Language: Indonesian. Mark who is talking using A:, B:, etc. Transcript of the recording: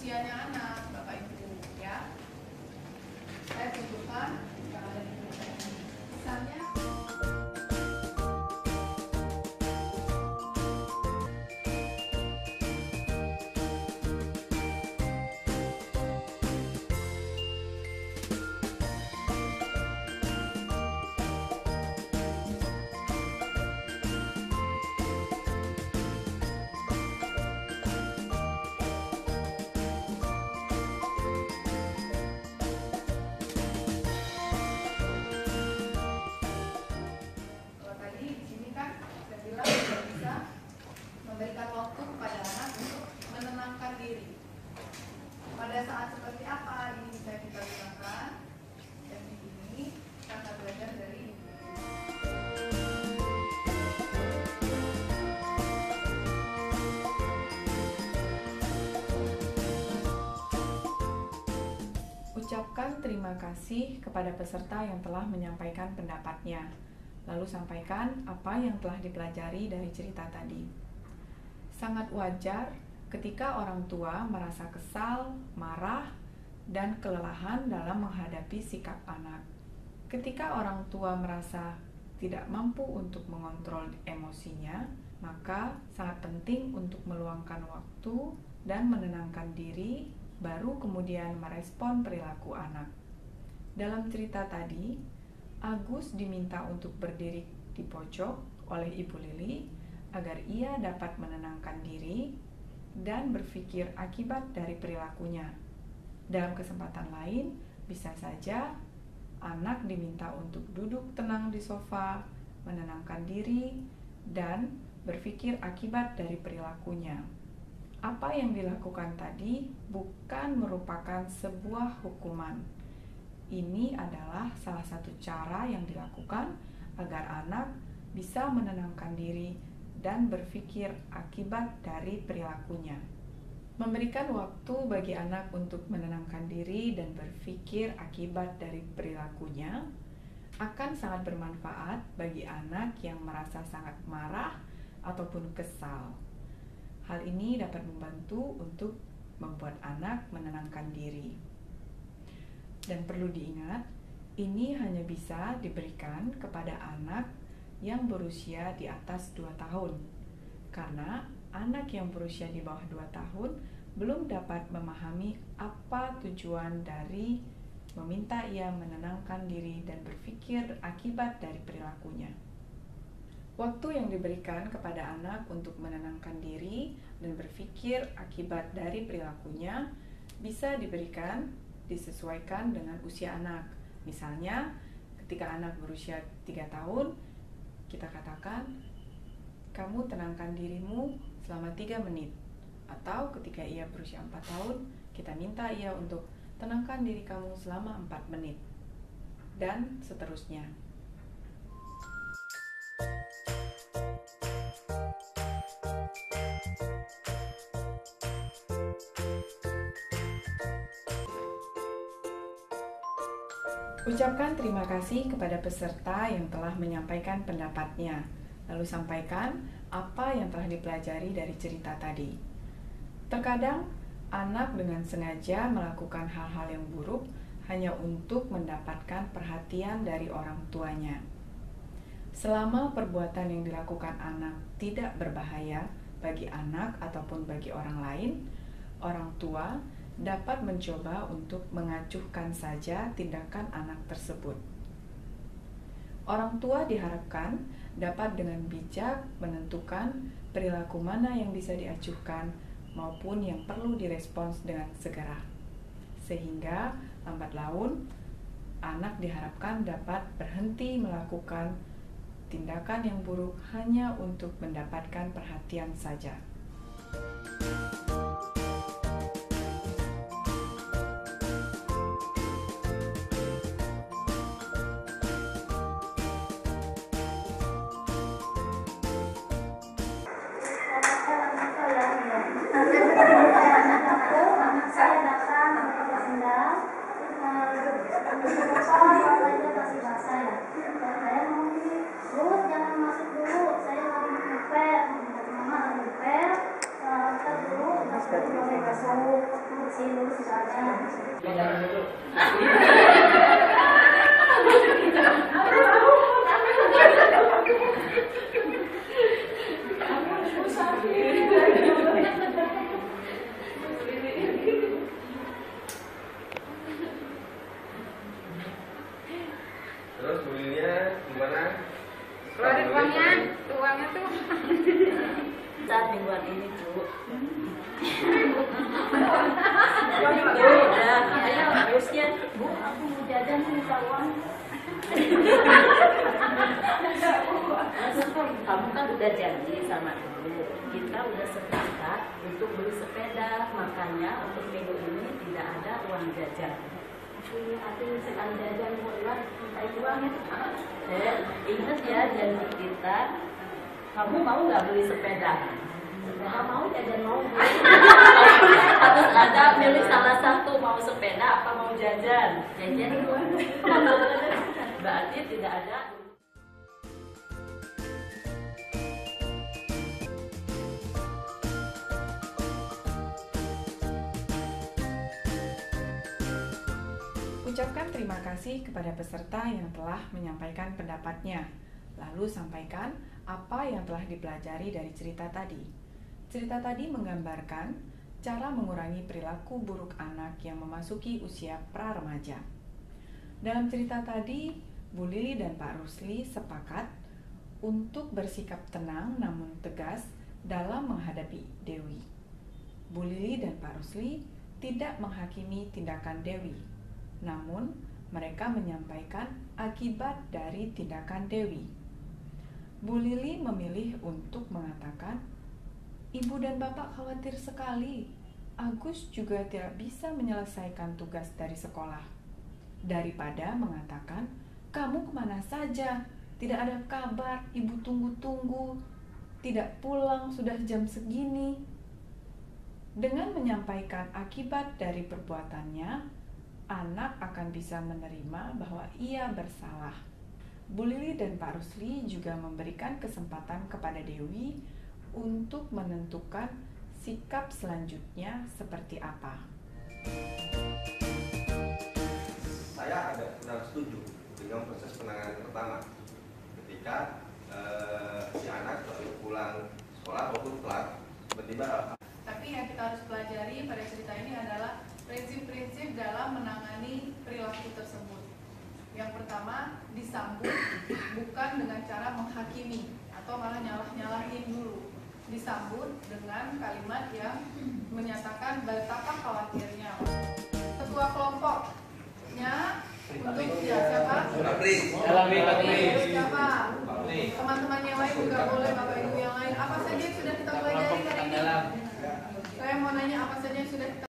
A: usianya anak, Bapak Ibu, ya. Saya tunjukkan yang ada di berita ini. Misalnya, memberikan waktu kepada anak untuk menenangkan diri. Pada saat seperti apa ini bisa kita gunakan? Dan di sini kita akan belajar dari ibu.
B: Ucapkan terima kasih kepada peserta yang telah menyampaikan pendapatnya. Lalu sampaikan apa yang telah dipelajari dari cerita tadi. Sangat wajar ketika orang tua merasa kesal, marah, dan kelelahan dalam menghadapi sikap anak. Ketika orang tua merasa tidak mampu untuk mengontrol emosinya, maka sangat penting untuk meluangkan waktu dan menenangkan diri, baru kemudian merespon perilaku anak. Dalam cerita tadi, Agus diminta untuk berdiri di pojok oleh Ibu Lili agar ia dapat menenangkan diri dan berpikir akibat dari perilakunya. Dalam kesempatan lain, bisa saja anak diminta untuk duduk tenang di sofa, menenangkan diri, dan berpikir akibat dari perilakunya. Apa yang dilakukan tadi bukan merupakan sebuah hukuman. Ini adalah salah satu cara yang dilakukan agar anak bisa menenangkan diri dan berpikir akibat dari perilakunya. Memberikan waktu bagi anak untuk menenangkan diri dan berpikir akibat dari perilakunya akan sangat bermanfaat bagi anak yang merasa sangat marah ataupun kesal. Hal ini dapat membantu untuk membuat anak menenangkan diri. Dan perlu diingat, ini hanya bisa diberikan kepada anak yang berusia di atas 2 tahun. Karena anak yang berusia di bawah 2 tahun belum dapat memahami apa tujuan dari meminta ia menenangkan diri dan berpikir akibat dari perilakunya. Waktu yang diberikan kepada anak untuk menenangkan diri dan berpikir akibat dari perilakunya bisa disesuaikan dengan usia anak. Misalnya, ketika anak berusia 3 tahun, kita katakan, kamu tenangkan dirimu selama 3 menit. Atau ketika ia berusia 4 tahun, kita minta ia untuk tenangkan diri kamu selama 4 menit. Dan seterusnya. Ucapkan terima kasih kepada peserta yang telah menyampaikan pendapatnya. Lalu sampaikan apa yang telah dipelajari dari cerita tadi. Terkadang, anak dengan sengaja melakukan hal-hal yang buruk hanya untuk mendapatkan perhatian dari orang tuanya. Selama perbuatan yang dilakukan anak tidak berbahaya bagi anak ataupun bagi orang lain, orang tua dapat mencoba untuk mengacuhkan saja tindakan anak tersebut. Orang tua diharapkan dapat dengan bijak menentukan perilaku mana yang bisa diacuhkan maupun yang perlu direspons dengan segera. Sehingga lambat laun, anak diharapkan dapat berhenti melakukan tindakan yang buruk hanya untuk mendapatkan perhatian saja.
C: Terus bulinya gimana?
D: Keluarin uangnya tuh.
E: Saat mingguan ini, Bu. Ayo, harusnya, Bu, aku mau jajan minta uang. Kamu kan udah janji sama Ibu. Kita udah sepakat untuk beli sepeda, makanya untuk minggu ini tidak ada uang jajan. Aku sekali jajan bulan minta uang itu. Ingat ya janji kita. Kamu mau nggak beli sepeda? Sepeda mau, jajan mau. Harus ada milih salah satu, mau sepeda apa mau jajan. Jajan berarti tidak ada.
B: Ucapkan terima kasih kepada peserta yang telah menyampaikan pendapatnya. Lalu sampaikan apa yang telah dipelajari dari cerita tadi. Cerita tadi menggambarkan cara mengurangi perilaku buruk anak yang memasuki usia pra-remaja. Dalam cerita tadi, Bu Lili dan Pak Rusli sepakat untuk bersikap tenang namun tegas dalam menghadapi Dewi. Bu Lili dan Pak Rusli tidak menghakimi tindakan Dewi, namun mereka menyampaikan akibat dari tindakan Dewi. Bu Lili memilih untuk mengatakan, "Ibu dan Bapak khawatir sekali. Agus juga tidak bisa menyelesaikan tugas dari sekolah." Daripada mengatakan, "Kamu kemana saja? Tidak ada kabar, Ibu tunggu-tunggu. Tidak pulang, sudah jam segini." Dengan menyampaikan akibat dari perbuatannya, anak akan bisa menerima bahwa ia bersalah. Bu Lili dan Pak Rusli juga memberikan kesempatan kepada Dewi untuk menentukan sikap selanjutnya seperti apa.
C: Saya ada kurang setuju dengan proses penanganan pertama ketika si anak baru pulang sekolah maupun telat tiba-tiba.
A: Tapi yang kita harus pelajari pada cerita ini adalah prinsip-prinsip dalam menangani perilaku tersebut. Yang pertama, disambut bukan dengan cara menghakimi atau malah nyalah-nyalahin dulu. Disambut dengan kalimat yang menyatakan betapa khawatirnya. Ketua kelompoknya untuk siapa?
C: Bakri.
A: Siapa? Teman-teman yang lain juga boleh Bapak